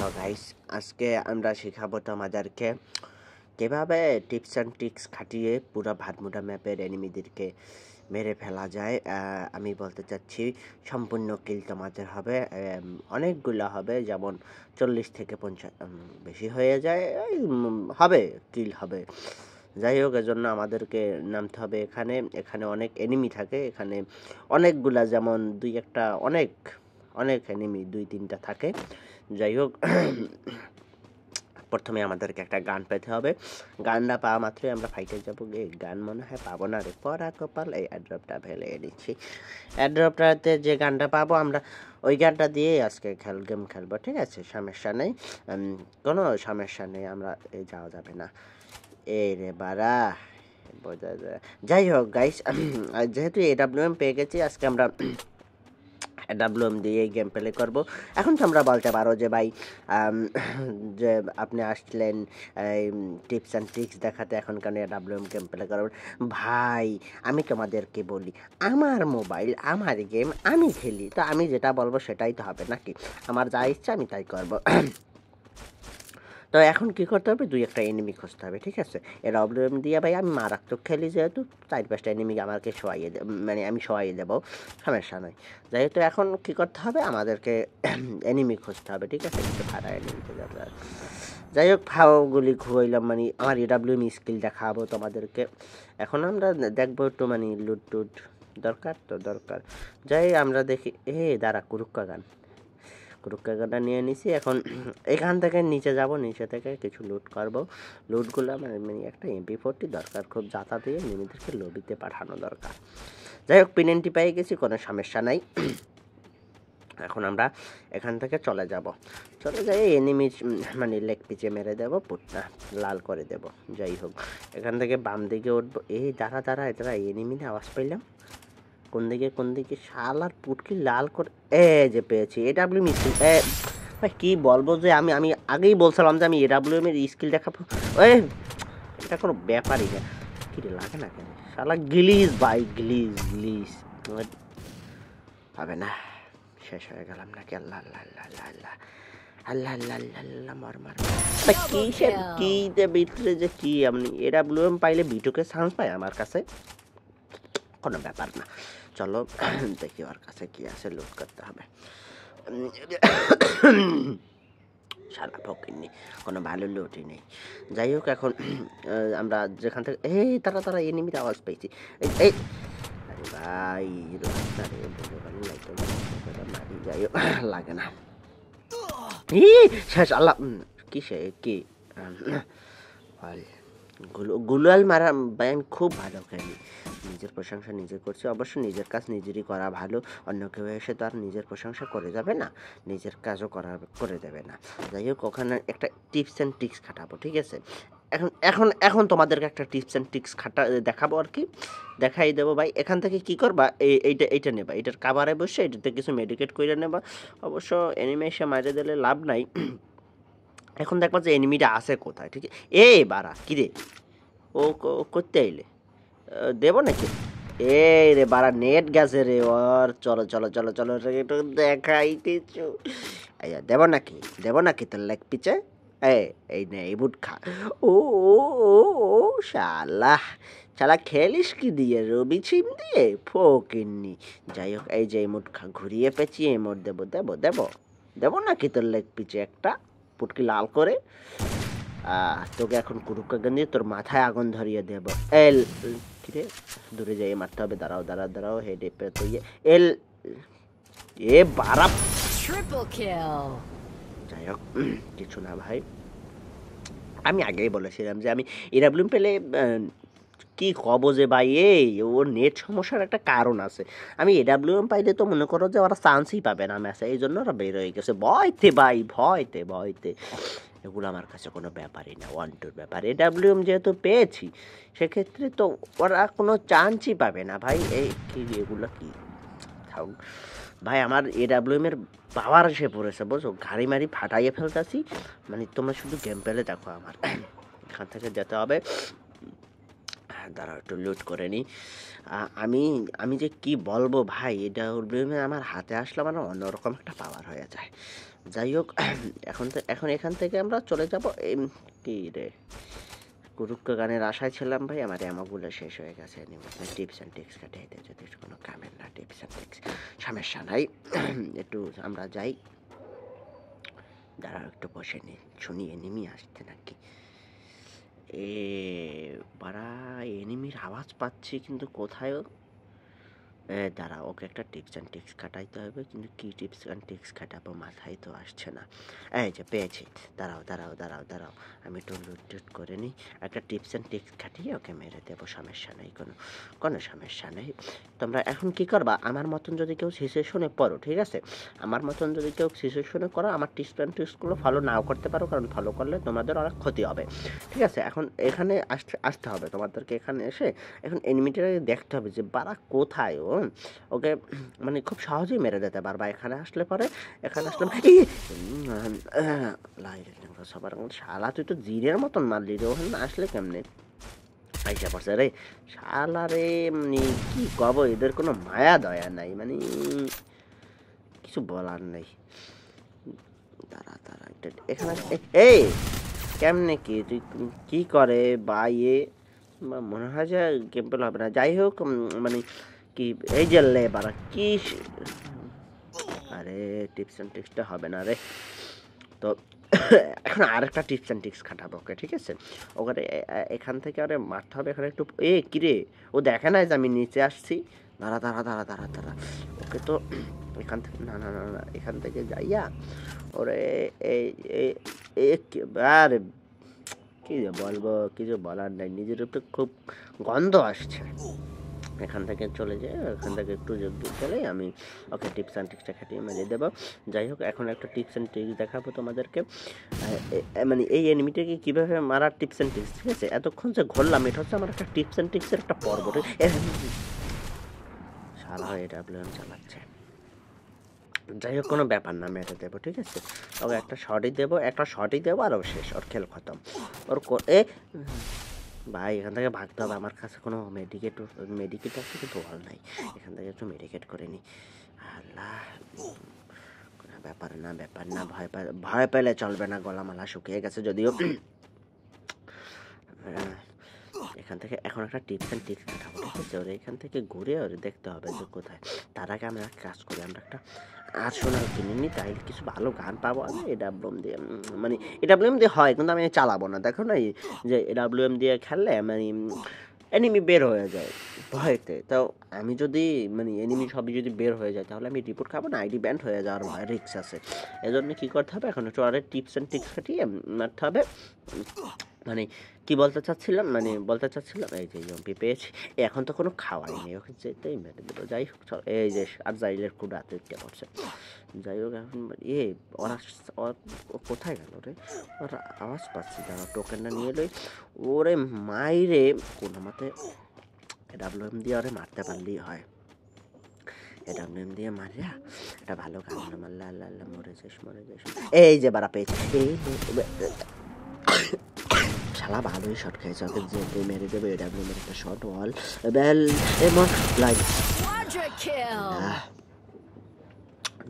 তো গাইস আজকে আমরা শেখাবো তোমাদেরকে কিভাবে টিপস অ্যান্ড ট্রিক্স খাটিয়ে পুরো ভাটমুড়া ম্যাপের এনিমিদেরকে মেরে ফেলা যায়। আমি বলতে চাচ্ছি সম্পূর্ণ কিল তোমাদের হবে, অনেকগুলো হবে, যেমন 40 থেকে 50 বেশি হয়ে যায় হবে, কিল হবে। যাই হোক, এজন্য আমাদেরকে নামতে হবে। এখানে এখানে অনেক এনিমি থাকে, এখানে অনেকগুলা, যেমন দুই একটা অনেক অনেক এনিমি 2-3টা থাকে। যাই হোক, প্রথমে আমাদেরকে একটা গান পেতে হবে। গানটা পাওয়া মাত্রই আমরা ফাইটে যাবো। গান মনে হয় পাবো না রে, পরা কপাল। এই অ্যাড্রপটা ফেলে নিচ্ছি। অ্যাড্রপটাতে যে গানটা পাবো আমরা ওই গানটা দিয়ে আজকে গেম খেলবো, ঠিক আছে? সমস্যা নেই, কোনো সমস্যা নেই, আমরা যাওয়া যাবে না। এই রে বাড়া, বোঝা যায়। যাই হোক গাইস, যেহেতু AWM পেয়ে গেছি, আজকে আমরা AWM দিয়ে গেম প্লে করবো। এখন তো আমরা বলতে পারো যে ভাই, যে আপনি আসলেন টিপস অ্যান্ড ট্রিক্স দেখাতে, এখন কেন AWM গেম প্লে করবেন? ভাই আমি তোমাদেরকে বলি, আমার মোবাইল, আমার গেম, আমি খেলি, তো আমি যেটা বলবো সেটাই তো হবে নাকি? আমার যা ইচ্ছা আমি তাই করবো। তো এখন কি করতে হবে, 2-1টা এনিমি খুঁজতে হবে, ঠিক আছে? AWM দিয়ে ভাই আমি মারাত্মক খেলি, যেহেতু 4-5টা এনিমি আমাকে শোয়াইয়ে মানে আমি শোয়াইয়ে দেবো, সমস্যা নয়। যাই হোক, এখন কী করতে হবে, আমাদেরকে এনিমি খুঁজতে হবে, ঠিক আছে? কিন্তু ভাড়া এনিমিতে যাবে। যাই হোক, ফাওগুলি খুয়াইলাম, মানে আমার AWM স্কিল দেখাবো তোমাদেরকে। এখন আমরা দেখবো একটু মানে লুট টুট দরকার তো দরকার। যাই আমরা দেখি, দাঁড়া, কুরুক্কা গান কুরুক্কাগাটা নিয়ে নিছি। এখন এখান থেকে নিচে যাব, নিচে থেকে কিছু লুট করব। লুটগুলো মানে একটা MP40 দরকার, খুব জাতা দিয়ে এনিমিদেরকে লবিতে পাঠানো দরকার। যাই হোক, পিনেন্টি পেয়ে গেছি, কোনো সমস্যা নাই। এখন আমরা এখান থেকে চলে যাই এনিমি মানে লেগ পিচে মেরে দেবো, পুটনা লাল করে দেব। যাই হোক, এখান থেকে বাম দিকে উঠবো। দাঁড়া এটা এনিমির আওয়াজ পাইলাম। কোন দিকে শালার পুটকি লাল করে, যে পেয়েছি AWM স্কিল। ভাই কি বলবো, যে আমি আমি আগেই বলছিলাম যে আমি AWM এর স্কিল দেখাবো। এটা কোনো ব্যাপারই না। কি রে, লাগে না কেন শালা? গ্লিজ ভাই, গ্লিজ হবে না। শেষ হয়ে গেলাম নাকি? আল্লাহ আল্লাহ আল্লাহ আল্লাহ আল্লাহ আল্লাহ আল্লাহ আল্লাহ আল্লাহ, মার কিসের কি যে ভিতরে যে কি, আমি AWM পাইলে বিটুকে চান্স পাই আমার কাছে, কোনো ব্যাপার না। চলো দেখি ওর কাছে কি আছে, লুট করতে হবে। সারা ফকিরনি, কোনো ভালো লুটই নেই। যাই হোক, এখন আমরা যেখান থেকে তারা এনিমির আওয়াজ পেয়েছি। এই আরে ভাই, যাই হোক, লাগে না। শেষ আল্লাহ। কিসে কি গুলাল মারা ভাই, আমি খুব ভালো খেলি। নিজের প্রশংসা নিজে করছি, অবশ্য নিজের কাজ নিজেরই করা ভালো। অন্য কেউ এসে তো আর নিজের প্রশংসা করে যাবে না, নিজের কাজও করে দেবে না। যাই হোক, ওখানে একটা টিপস অ্যান্ড ট্রিক্স খাটাবো, ঠিক আছে? এখন তোমাদেরকে একটা টিপস অ্যান্ড ট্রিক্স দেখাবো আর কি, দেখাই দেবো ভাই। এখান থেকে কি করবা, এইটা নেবা, এটার কাভারে বসে এটাতে কিছু মেডিকেট করে নেবা। অবশ্য এনিমেশন মাইরে দিলে লাভ নাই। এখন দেখবা যে এনিমিটা আছে কোথায়, ঠিক আছে? বাড়া কিরে, ও করতে আইলে দেব নাকি? রে বাড়া, নেট গেছে রে ওর। চলো রে, একটু দেখাইতেছো। দেব নাকি তোর লেগ পিছে? এই নে, এই বুট খা। ও শালা খেলিস কি দিয়ে, রবি ছিম দিয়ে ফকিন্নি। যাই হোক, এই যে এই মুট খা, ঘুরিয়ে পেঁচিয়ে এই মোট দেব নাকি তোর লেগ পিছে একটা পুটকি লাল করে? তোকে এখন কুরুক্কা গান দিয়ে তোর মাথায় আগুন ধরিয়ে দেব। কিরে, দূরে যাই মারতে হবে। দাঁড়াও হেডে পে তো এল বারা। যাই হোক, কিছু না ভাই, আমি আগেই বলেছিলাম যে আমি AWM পেলে কি কব যে ভাই, ওর নেট সমস্যার একটা কারণ আছে। আমি AWM পাইলে তো মনে করো যে ওরা চান্সই পাবে না ম্যাচে, এই জন্য ওরা বের হয়ে গেছে ভয়তে। এগুলো আমার কাছে কোনো ব্যাপারই না, 1-2 ব্যাপার। AWM যেহেতু পেয়েছি, সেক্ষেত্রে তো ওরা কোনো চান্সই পাবে না ভাই। এগুলো কি ভাই, আমার AWM এর পাওয়ার এসে পড়েছে, বুঝছো? গাড়ি মারি ফাটাইয়ে ফেলতেছি, মানে তোমরা শুধু গেম পেলে দেখো। আমার এখান থেকে যেতে হবে, দাঁড়াও একটু লুট করে নিই। আমি যে কি বলবো ভাই, AWM আমার হাতে আসলে মানে অন্যরকম একটা পাওয়ার হয়ে যায়। যাই হোক, এখন এখান থেকে আমরা চলে যাব। কি রে, গুরুক্ক গানের আশায় ছিলাম ভাই, আমার অ্যামোগুলো শেষ হয়ে গেছে। টিপস অ্যান্ড টিক্স কাটিয়ে দিতে যদি কোনো কামের না, টিপস অ্যান্ড টিক্স সমস্যা নাই। একটু আমরা যাই, দাঁড়াও একটু বসে নিই, শুনি এনিমি আসছে নাকি। এ বাড়া, এনিমির আওয়াজ পাচ্ছি কিন্তু কোথায়? দাঁড়া, ওকে একটা টিপস অ্যান্ড টিক্স কাটাইতে হবে, কিন্তু কী টিপস অ্যান্ড টিক্স কাটাবো মাথায় তো আসছে না। এই যে পেয়েছি, দাঁড়াও দাঁড়াও দাঁড়াও দাঁড়াও, আমি একটু লুট করে নিই, একটা টিপস অ্যান্ড টিক্স কাটিয়ে ওকে মেরে দেবো, সমস্যা নেই, কোনো সমস্যা নেই। তোমরা এখন কি করবা, আমার মতন যদি কেউ সিচুয়েশনে পড়ো, ঠিক আছে, আমার মতন যদি কেউ সিচুয়েশনে করো, আমার টিপস অ্যান্ড টিক্সগুলো ফলো নাও করতে পারো, কারণ ফলো করলে তোমাদের অনেক ক্ষতি হবে, ঠিক আছে। এখন এখানে আসতে হবে তোমাদেরকে, এখানে এসে এখন এনিমিটাকে দেখতে হবে যে বাড়া কোথায় ও, ওকে মানে খুব সহজেই মেরে দিতে পারবা। এখানে আসলে পরে, এখানে আসলে সবার শালা, তুই তো জিনের মতন মারলি রে, ওখানে আসলে কেমনে আইসা পড়ছে রে শালা রে, মানে কি কব, এদের কোনো মায়া দয়া নাই, মানে কিছু বলার নেই। দাঁড়া দাঁড়া, এখানে এই কেমনে কি তুই কি করে বা ইয়ে, মনে হয় যে গেমপেল হবে না। যাই হোক, মানে কি এই যে লেবার কি, আরে টিপস অ্যান্ড টিক্সটা হবে না রে। তো এখন আরেকটা টিপস অ্যান্ড টিক্স খাটাবো ওকে, ঠিক আছে। ওখানে এখান থেকে আরে মারতে হবে, এখানে একটু কিরে, ও দেখে নাই যে আমি নিচে আসছি। দাঁড়া দাঁড়া দাঁড়া দাঁড়া দাঁড়া, ওকে তো এখান থেকে না না না না, এখান থেকে যাইয়া ওরে এই আরে কি যে বলবো, কিছু বলার নাই, নিজের উপরে খুব গন্ধ আসছে। এখান থেকে চলে যায়, এখান থেকে একটু দূর গেলে আমি ওকে টিপস অ্যান্ড ট্রিক্সটা খাটিয়ে মেরে দেবো। যাই হোক, এখন একটা টিপস অ্যান্ড ট্রিক্স দেখাবো তোমাদেরকে, মানে এই এনিমিটাকে কীভাবে মারার টিপস অ্যান্ড ট্রিক্স, ঠিক আছে। এতক্ষণ যে ঘুরলাম, এটা হচ্ছে আমার একটা টিপস অ্যান্ড ট্রিক্সের একটা পর্ব। শালা AWM চালাচ্ছে, যাই হোক কোনো ব্যাপার না, মেরে দেবো, ঠিক আছে। ওকে একটা শটই দেবো আর ও শেষ, ওর খেল খতম। ওর ভাই এখান থেকে ভাগতে হবে, আমার কাছে কোনো মেডিকেট আছে কিন্তু বল নাই, এখান থেকে একটু মেডিকেট করে নিই। আল্লাহ, কোনো ব্যাপার না, ভয় পেলে চলবে না, গলামালা শুকিয়ে গেছে যদিও। এখান থেকে এখন একটা টিপস অ্যান্ড ট্রিক্স দেখাবো, ঠিক আছে। ওরে এখান থেকে ঘুরে ওরে দেখতে হবে যে কোথায়। তার আগে আমরা কাজ করি, আমরা একটা আর্সেনাল কিনে নিই, তাইলে কিছু ভালো গান পাবো। আমি AWM দিয়ে, মানে AWM দিয়ে হয়, কিন্তু আমি চালাবো না, দেখো না যে AWM দিয়ে খেললে মানে এনিমি বের হয়ে যায় ভয়তে। তাও আমি যদি মানে এনিমি সবই যদি বের হয়ে যায়, তাহলে আমি রিপোর্ট খাবো না, আইডি ব্যান্ড হয়ে যাওয়ার ভয় রিস্ক আছে। এজন্য কী করতে হবে, এখন একটু আরে টিপস অ্যান্ড ট্রিক্স খাটিয়ে মারতে হবে। মানে কি বলতে চাচ্ছিলাম, এই যে জম্পি পেয়েছি, এখন তো কোনো খাওয়াই নেই, ওকে যেতেই মেরে দেবো। যাই হোক চল, এই যে আর জাইলের খুব রাতে করছে। যাই হোক এখন ওরা ও কোথায় গেল রে, ওরা আওয়াজ পাচ্ছি, দাঁড়া টোকেনটা নিয়ে এলোই, ওরে মাইরে কোনো মতে AWM দিয়ে ওরে মারতে পারলেই হয়। AWM দিয়ে মারিয়া এটা ভালো গান না মারলে, আল্লাহ আল্লাহ মরে যাস। এই যে বাড়া পেয়েছি, এই শালা ভালোই শট খেয়েছে, ওকে যে মেরে দেবে AWM এর একটা শট ওয়াল বেল এমন লাইক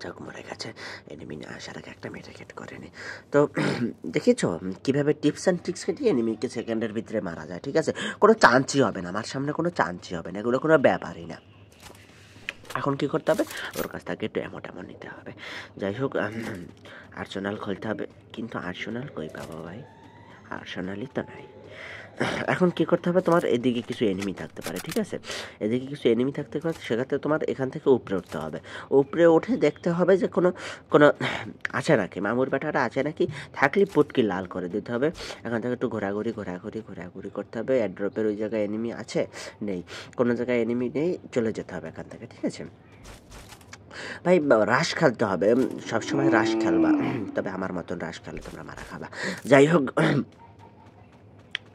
যাক মরে গেছে। এনিমি না আসার আগে একটা মেডিকেট করেনি। তো দেখেছো কীভাবে টিপস অ্যান্ড ট্রিক্স দিয়ে এনিমিকে সেকেন্ডের ভিতরে মারা যায়, ঠিক আছে। কোনো চান্সই হবে না, আমার সামনে কোনো চান্সই হবে না, এগুলো কোনো ব্যাপারই না। এখন কী করতে হবে, ওর কাছ থেকে একটু এমন নিতে হবে। যাই হোক, আর্সেনাল খুলতে হবে, কিন্তু আর্সেনাল কই পাবো ভাই, আর্সেনালই তো নাই। এখন কী করতে হবে, তোমার এদিকে কিছু এনিমি থাকতে পারে, ঠিক আছে। এদিকে কিছু এনিমি থাকতে পারে, সেক্ষেত্রে তোমার এখান থেকে উপরে উঠতে হবে। উপরে উঠে দেখতে হবে যে কোনো আছে নাকি, মামুর ব্যাটাটা আছে নাকি, থাকলে পুটকি লাল করে দিতে হবে। এখান থেকে একটু ঘোরাঘুরি করতে হবে। এয়ারড্রপের ওই জায়গায় এনিমি আছে নেই, কোনো জায়গায় এনিমি নেই, চলে যেতে হবে এখান থেকে, ঠিক আছে ভাই। রাশ খেলতে হবে, সবসময় রাশ খেলবা, তবে আমার মতন রাশ খেলে তোমরা মারা খাবা। যাই হোক,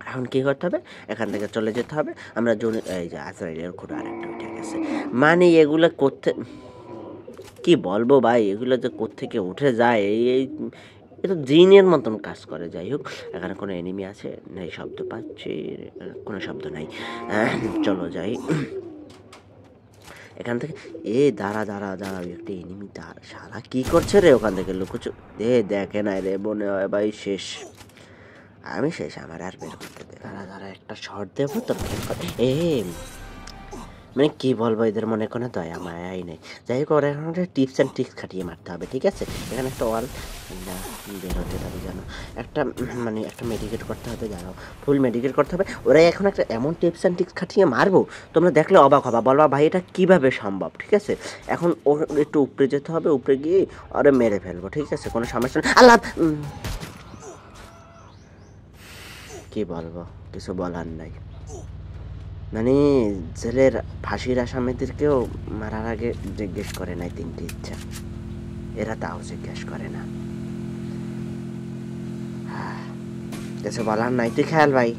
এখন কী করতে হবে, এখান থেকে চলে যেতে হবে। আমরা এই যে আজরাইলের ঘোড়া আরেকটা উঠে গেছে, মানে এগুলো করতে কি বলবো ভাই, এগুলো যে কোত্থেকে উঠে যায়, এই এটা জিনের মতন কাজ করে। যাই হোক, এখানে কোনো এনিমি আছে নেই, শব্দ পাচ্ছি, কোনো শব্দ নাই, চলো যাই। এখান থেকে দাঁড়া দাঁড়া দাঁড়া, একটা এনিমি শালা কি করছে রে ওখান থেকে লুকোচু। দেখে নাই রে, মনে হয় ভাই শেষ, আমি শেষ, আমার আর বের করতে দে। দাঁড়া দাঁড়া, একটা শর্ট দেবো তোর মানে কি বলবো, এদের মনে কোনো দয়া মায়াই নেই। যাই হোক, ওরা এখন টিপস অ্যান্ড ট্রিক্স খাটিয়ে মারতে হবে, ঠিক আছে। এখানে একটা ওয়াল বের হতে পারি যেন, একটা মানে একটা মেডিকেট করতে হবে, দাঁড়াও ফুল মেডিকেট করতে হবে। ওরা এখন একটা এমন টিপস অ্যান্ড ট্রিক্স খাটিয়ে মারবো, তোমরা দেখলে অবাক হবা, বলবা ভাই এটা কীভাবে সম্ভব, ঠিক আছে। এখন ওর একটু উপরে যেতে হবে, উপরে গিয়ে ওরা মেরে ফেলবো, ঠিক আছে, কোনো সমস্যা নেই। আল্লাহ, কি বলবো, কিছু বলার নাই। মানে জেলের ফাঁসির আসামিদেরকেও মারার আগে জিজ্ঞেস করে নাই 3টি ইচ্ছা, এরা তাও জিজ্ঞেস করে না। কিছু বলার নাই, তুই খেয়াল ভাই।